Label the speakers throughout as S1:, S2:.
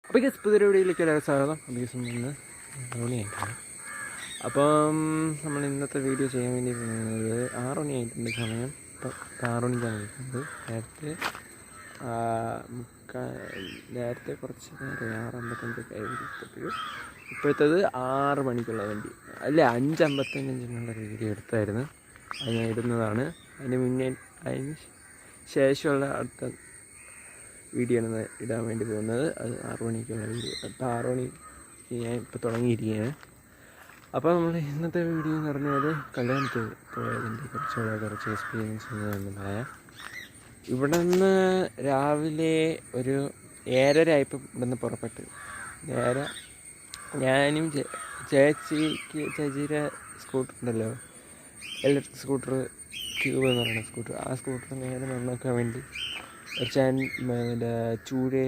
S1: അപ്പോൾ ഈ പുതിയ വീഡിയോയിലേക്ക് എല്ലാവരും സ്വാഗതം. ദിവസം ഇന്ന് മണിയായിട്ടുണ്ട്. അപ്പം നമ്മൾ ഇന്നത്തെ വീഡിയോ ചെയ്യാൻ വേണ്ടി പോകുന്നത് 6 മണിയായിട്ടുണ്ട് സമയം. ഇപ്പം 6 മണിക്കാണ് നിൽക്കുന്നത്. നേരത്തെ കുറച്ച് നേരം 6:55 കഴിഞ്ഞപ്പോഴും ഇപ്പോഴത്തേത് 6 മണിക്കുള്ള വണ്ടി അല്ലേ 5:55 വീഡിയോ എടുത്തായിരുന്നു. അത് ഞാൻ ഇടുന്നതാണ്. അതിന് ശേഷമുള്ള അടുത്ത വീഡിയോ ആണ് ഇടാൻ വേണ്ടി പോകുന്നത്. അത് 6 മണിക്കുള്ള വീഡിയോ. അപ്പോൾ 6 മണിക്ക് ഞാൻ ഇപ്പോൾ തുടങ്ങിയിരിക്കുകയാണ്. അപ്പോൾ നമ്മൾ ഇന്നത്തെ വീഡിയോ എന്ന് പറഞ്ഞാൽ കല്യാണത്തിൽ പോയതിൻ്റെ കുറച്ച് എക്സ്പീരിയൻസ് എന്ന് പറയാം. ഇവിടെ നിന്ന് രാവിലെ ഒരു 7:30 ആയപ്പോൾ ഇവിടെ നിന്ന് പുറപ്പെട്ടു. നേരെ ഞാനും ചേച്ചിയുടെ സ്കൂട്ടർ ഉണ്ടല്ലോ, ഇലക്ട്രിക് സ്കൂട്ടർ, ക്യൂബ് എന്ന് പറയുന്ന സ്കൂട്ടർ, ആ സ്കൂട്ടർ നേരെ നന്നാക്കാൻ വേണ്ടി ഒരു ചൂട്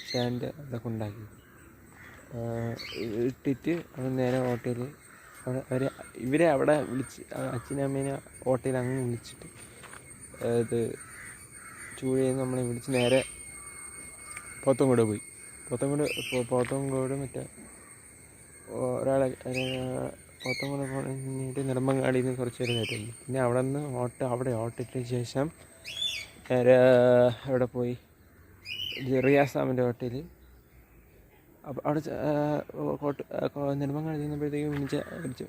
S1: സ്റ്റാൻഡ് അവിടെ കൊണ്ടാക്കി ഇട്ടിട്ട് അവിടെ നേരെ ഹോട്ടലിൽ ഇവരെ അവിടെ വിളിച്ച് അച്ഛനും അമ്മേനെ ഹോട്ടലിൽ അങ്ങ് വിളിച്ചിട്ട് ഇത് ചൂടയിൽ നമ്മളെ വിളിച്ച് നേരെ പോത്തങ്കോട് പോയി. പോത്തങ്കോട് മറ്റേ ഒരാളെ പോത്തങ്കോട് പോയിട്ട് നെടുമ്പങ്ങാടിയിൽ നിന്ന് കുറച്ച് നേരം കയറ്റുന്നു. പിന്നെ അവിടെ നിന്ന് ഓട്ടിട്ടതിന് ശേഷം നേരെ അവിടെ പോയി റിയാസാമിൻ്റെ ഹോട്ടലിൽ. അപ്പോൾ അവിടെ നെടുമ്പങ്ങാടി ചെന്നപ്പോഴത്തേക്കും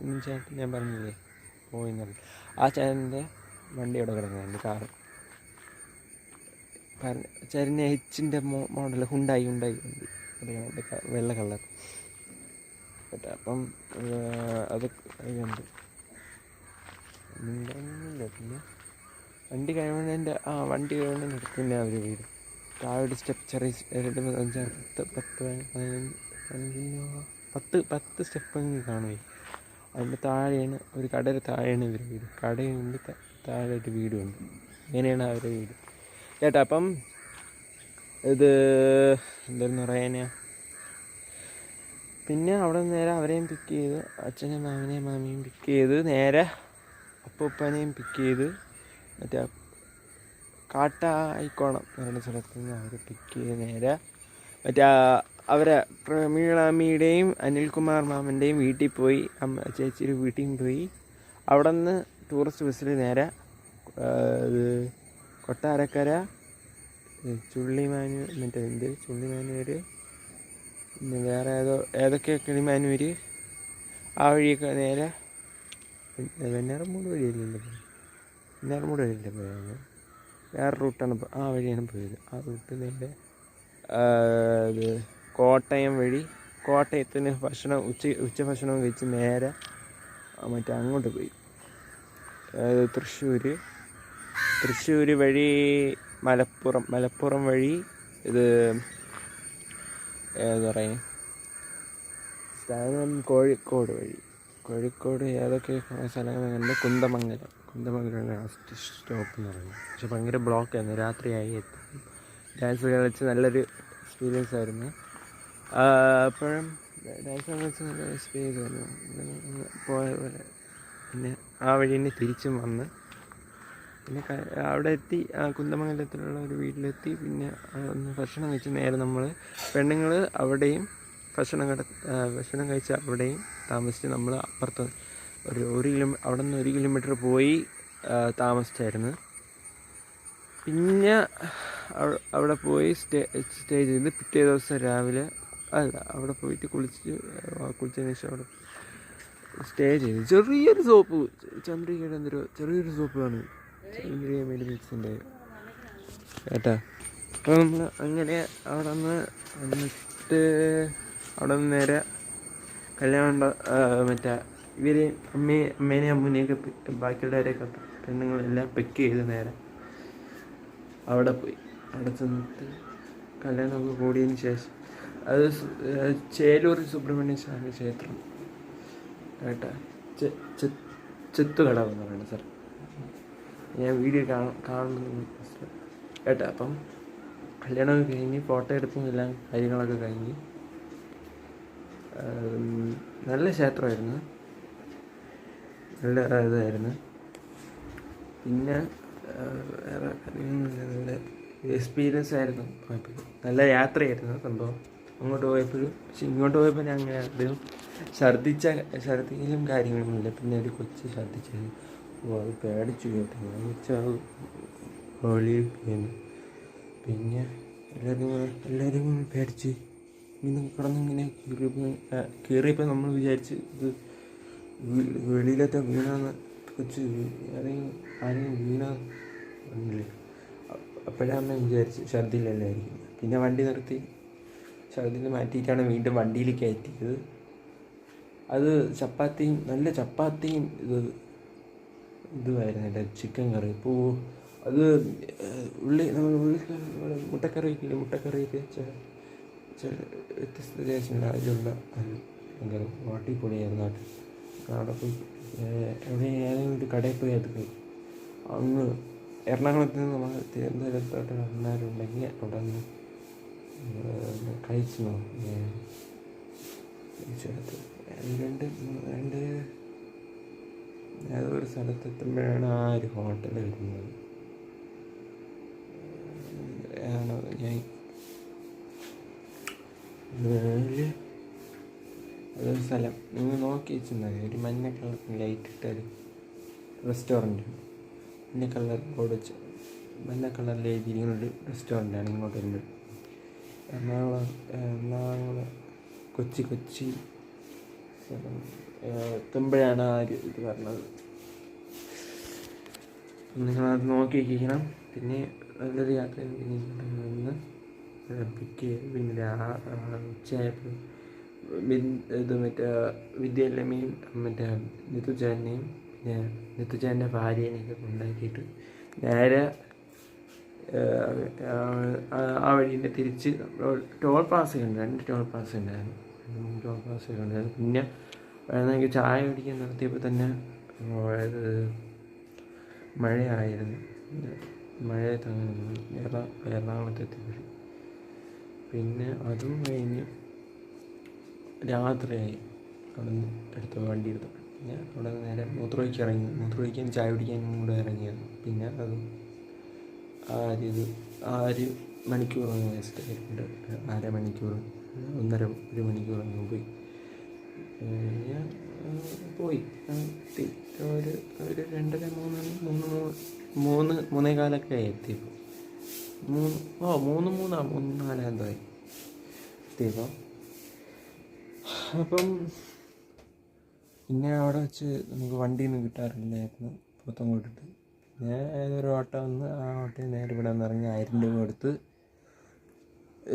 S1: മിനിച്ചായിട്ട് ഞാൻ പറഞ്ഞില്ലേ പോയിന്ന് പറഞ്ഞു. ആ ചേട്ടൻ്റെ വണ്ടി അവിടെ കിടക്കുന്നുണ്ട്, കാറ്. ചേട്ടൻ്റെ എച്ചിൻ്റെ മോഡൽ ഹുണ്ടായി വണ്ടി വെള്ള കളർ. അപ്പം അത് ഉണ്ട്. പിന്നെ വണ്ടി കഴിയുന്നതിൻ്റെ പിന്നെ അവർ വീട് താഴെ സ്റ്റെപ്പ് ചെറിയ 2, 5, 10 സ്റ്റെപ്പെങ്കിൽ കാണുമേ. അതിൻ്റെ താഴെയാണ് ഒരു കടയുടെ താഴെയാണ് ഇവരുടെ വീട്. കടയുണ്ട്, താഴെയായിട്ട് വീടുമുണ്ട്. ഇങ്ങനെയാണ് അവരുടെ വീട് ചേട്ടാ. അപ്പം ഇത് എന്തായിരുന്നു പറയാനാ, പിന്നെ അവിടെ നേരെ അവരെയും പിക്ക് ചെയ്ത്, അച്ഛനെയും മാമനെയും മാമിയും പിക്ക് ചെയ്ത്, നേരെ അപ്പൂപ്പനെയും പിക്ക് ചെയ്ത് മറ്റേ കാട്ടായിക്കോണം എന്ന് പറയുന്ന സ്ഥലത്ത് നിന്ന് അവർ പിക്ക് ചെയ്ത് നേരെ മറ്റേ അവരെ പ്രമീളാമ്മിയുടെയും അനിൽകുമാർ മാമൻ്റെയും വീട്ടിൽ പോയി, ചേച്ചിയുടെ വീട്ടിൽ പോയി. അവിടെ നിന്ന് ടൂറിസ്റ്റ് ബസ്സിൽ നേരെ കൊട്ടാരക്കര, ചുള്ളിമാനൂർ, പിന്നെ വേറെ ഏതൊക്കെ കിളിമാനൂർ, ആ വഴിയൊക്കെ നേരെ വെഞ്ഞാറമൂട് വഴിയല്ലേ പോയത്. വേറെ റൂട്ടാണ്, ആ വഴിയാണ് പോയത്. ആ റൂട്ട് നേരെ ഇത് കോട്ടയം വഴി, കോട്ടയത്തിന് ഉച്ചഭക്ഷണം കഴിച്ച് നേരെ മറ്റേ അങ്ങോട്ട് പോയി. തൃശ്ശൂർ വഴി മലപ്പുറം വഴി ഇത് ഏതാ പറയുക സ്ഥലം, കോഴിക്കോട് ഏതൊക്കെ സ്ഥലങ്ങളുണ്ട്. കുന്ദമംഗലം ലാസ്റ്റ് സ്റ്റോപ്പ് എന്ന് പറയുന്നത്. പക്ഷെ ഭയങ്കര ബ്ലോക്കായിരുന്നു. രാത്രിയായി എത്തും. ഡാൻസ് കളിച്ച് നല്ലൊരു എക്സ്പീരിയൻസ് ആയിരുന്നു. അപ്പോഴും ഡാൻസ് കളിച്ച് നല്ല എക്സ്പീരിയൻസ് ആയിരുന്നു. പോയ പോലെ പിന്നെ ആ വഴി തന്നെ തിരിച്ചും വന്ന് പിന്നെ അവിടെ എത്തി, കുന്ദമംഗലത്തിലുള്ള ഒരു വീട്ടിലെത്തി. പിന്നെ ഒന്ന് ഭക്ഷണം കഴിച്ച് നേരെ നമ്മൾ പെണ്ണുങ്ങൾ അവിടെയും ഭക്ഷണം കഴിച്ച് അവിടെയും താമസിച്ച് നമ്മൾ അപ്പുറത്ത് അവിടെ നിന്ന് 1 കിലോമീറ്റർ പോയി താമസിച്ചായിരുന്നു. പിന്നെ അവിടെ പോയി സ്റ്റേ ചെയ്ത് പിറ്റേ ദിവസം രാവിലെ അവിടെ പോയിട്ട് കുളിച്ചതിന് ശേഷം അവിടെ സ്റ്റേ ചെയ്ത് ചെറിയൊരു സോപ്പ്, ചന്ദ്രികയുടെ ചെറിയൊരു സോപ്പാണ്, ചന്ദ്രിക മെഡിമിക്സിൻ്റെ കേട്ടാ. അപ്പോൾ നമ്മൾ അങ്ങനെ അവിടെ നിന്ന് നേരെ കല്യാണം മറ്റേ ഇവരെ അമ്മേനെയും അമ്മൂനെയൊക്കെ ബാക്കിയുള്ളവരെയൊക്കെ പെണ്ണുങ്ങളെല്ലാം പിക്ക് ചെയ്ത് നേരെ അവിടെ പോയി. അവിടെ ചെന്നിട്ട് കല്യാണമൊക്കെ കൂടിയതിന് ശേഷം അത് ചേലൂർ സുബ്രഹ്മണ്യ സ്വാമി ക്ഷേത്രം കേട്ടാ, ചെത്തുകടവ് എന്ന് പറയുന്നത് സാർ. ഞാൻ വീഡിയോ കാണുന്നു കേട്ടാ. അപ്പം കല്യാണമൊക്കെ കഴിഞ്ഞ് ഫോട്ടോ എടുപ്പും എല്ലാം കാര്യങ്ങളൊക്കെ കഴിഞ്ഞ് നല്ല ക്ഷേത്രമായിരുന്നു, നല്ല ഇതായിരുന്നു. പിന്നെ വേറെ നല്ല എക്സ്പീരിയൻസ് ആയിരുന്നു. നല്ല യാത്രയായിരുന്നു സംഭവം. അങ്ങോട്ട് പോയപ്പോഴും. പക്ഷെ ഇങ്ങോട്ട് പോയപ്പോൾ ഞാൻ അങ്ങനെ അധികം ഛർദിക്കലും കാര്യങ്ങളൊന്നുമില്ല. പിന്നെ ഒരു കൊച്ച് ഛർദിച്ചത്, അത് പേടിച്ചു കേട്ടോ. ഞാൻ വെച്ചാൽ വെളിയിൽ ചെയ്യുന്നു. പിന്നെ എല്ലാവരും പേടിച്ച് ഇങ്ങനെ കിടന്നിങ്ങനെ കീറിയപ്പോൾ നമ്മൾ വിചാരിച്ച് ഇത് വെളിയിലത്തെ വീണാന്ന്, കൊച്ച് ആരെങ്കിലും വീണാന്നില്ലേ. അപ്പോഴാണ് വിചാരിച്ച് ഛർദിലല്ലായിരിക്കും. പിന്നെ വണ്ടി നിർത്തി ഛർദിൽ മാറ്റിയിട്ടാണ് വീണ്ടും വണ്ടിയിൽ കയറ്റിയത്. അത് ചപ്പാത്തിയും നല്ല ചപ്പാത്തിയും ഇതുമായിരുന്നു ചിക്കൻ കറി. ഇപ്പോൾ അത് നമ്മൾ മുട്ടക്കറിയൊക്കെ മുട്ടക്കറിയൊക്കെ വ്യത്യസ്ത ടേസ്റ്റുണ്ട്. അതിലുള്ള ഭയങ്കര വാട്ടിപ്പൊളിയായിരുന്നു. അവിടെ പോയി എവിടെ ഏതെങ്കിലും ഒരു കടയിൽ പോയി അത് അങ്ങ് എറണാകുളത്ത് നിന്ന് നമ്മൾ തിരുവനന്തപുരത്തോട്ട് വന്നാലുണ്ടെങ്കിൽ അവിടെ നിന്ന് കഴിച്ചോ. കഴിച്ചെടുത്ത് രണ്ട് ഏതൊരു സ്ഥലത്തെത്തുമ്പോഴാണ് ആ ഒരു ഹോട്ടൽ വരുന്നത്. ആണോ ഞാൻ അതൊരു സ്ഥലം നിങ്ങൾ നോക്കി വെച്ചിരുന്നത്, ഒരു മഞ്ഞ കളർ ലൈറ്റ് ഇട്ടൊരു റെസ്റ്റോറൻറ്റ്. മഞ്ഞ കളർ ബോർഡ് വെച്ച് മഞ്ഞ കളറിൽ എഴുതിയിരിക്കുന്നൊരു റെസ്റ്റോറൻറ്റാണ് ഇങ്ങോട്ട് വരുന്നത്. എറണാകുളം കൊച്ചി എത്തുമ്പോഴാണ് ആ ഒരു ഇത് പറഞ്ഞത്. നിങ്ങളത് നോക്കി വയ്ക്കണം. പിന്നെ നല്ലൊരു യാത്രയാണ്. പിന്നെ ഇന്ന് പിക്ക് ചെയ്ത് പിന്നെ ഉച്ചയായപ്പോൾ ഇത് മറ്റേ വിദ്യാലയമേയും മറ്റേ നിത്തുചേട്ടനെയും പിന്നെ നിത്തുചേട്ടൻ്റെ ഭാര്യേനെയൊക്കെ കൊണ്ടാക്കിയിട്ട് നേരെ ആ വഴീൻ്റെ തിരിച്ച് ടോൾ പ്ലാസ ഉണ്ട്. 2 ടോൾ പ്ലാസ ഉണ്ടായിരുന്നു. 3 ടോൾ പ്ലാസ ഉണ്ടായിരുന്നു. പിന്നെ വേണമെങ്കിൽ ചായ കുടിക്കാൻ നിർത്തിയപ്പോൾ തന്നെ മഴയായിരുന്നു. മഴയത്ത് അങ്ങനെ എറണാകുളത്തെത്തിയപ്പോഴും പിന്നെ അതും കഴിഞ്ഞ് രാത്രിയായി. അവിടെ നിന്ന് വണ്ടി എടുത്തു. പിന്നെ അവിടെ നിന്ന് നേരെ മൂത്രമൊഴിക്കാൻ ചായ കുടിക്കാനും കൂടെ ഇറങ്ങിയത്. പിന്നെ അതും ആ ഒരു മണിക്കൂർ വേസ്റ്റ് ആയിട്ടുണ്ട്. 1/2 മണിക്കൂർ 1 മണിക്കൂർ അങ്ങ് പോയി. പോയി ഒരു 2:30 3:45 എത്തിയപ്പോൾ 3:4 എന്തായി എത്തിയപ്പോൾ. അപ്പം പിന്നെ അവിടെ വെച്ച് നമുക്ക് വണ്ടിയൊന്നും കിട്ടാറില്ലായിരുന്നു പുറത്തും കൊണ്ടിട്ട്. പിന്നെ ഏതൊരു ഓട്ടോ വന്ന് ആ ഓട്ടോയിൽ നേരെ ഇവിടെ വന്നിറങ്ങി 1000 രൂപ കൊടുത്ത്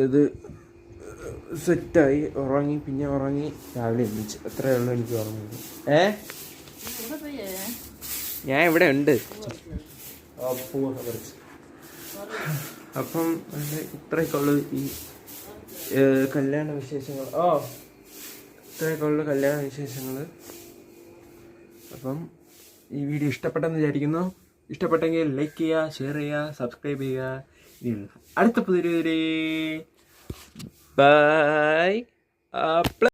S1: ഇത് സെറ്റായി ഉറങ്ങി. പിന്നെ രാവിലെ എണീച്ച്. അത്രയേ ഉള്ളൂ എനിക്ക് ഓർമ്മയുള്ളൂ. ഞാൻ ഇവിടെ ഉണ്ട്. അപ്പം ഇത്രയൊക്കെ ഉള്ളു ഈ കല്യാണ വിശേഷങ്ങൾ. ഇത്രയൊക്കെ ഉള്ളു കല്യാണ വിശേഷങ്ങൾ. അപ്പം ഈ വീഡിയോ ഇഷ്ടപ്പെട്ടെന്ന് വിചാരിക്കുന്നു. ഇഷ്ടപ്പെട്ടെങ്കിൽ ലൈക്ക് ചെയ്യുക, ഷെയർ ചെയ്യുക, സബ്സ്ക്രൈബ് ചെയ്യുക. അടുത്ത പുതിയൊരു ബൈ.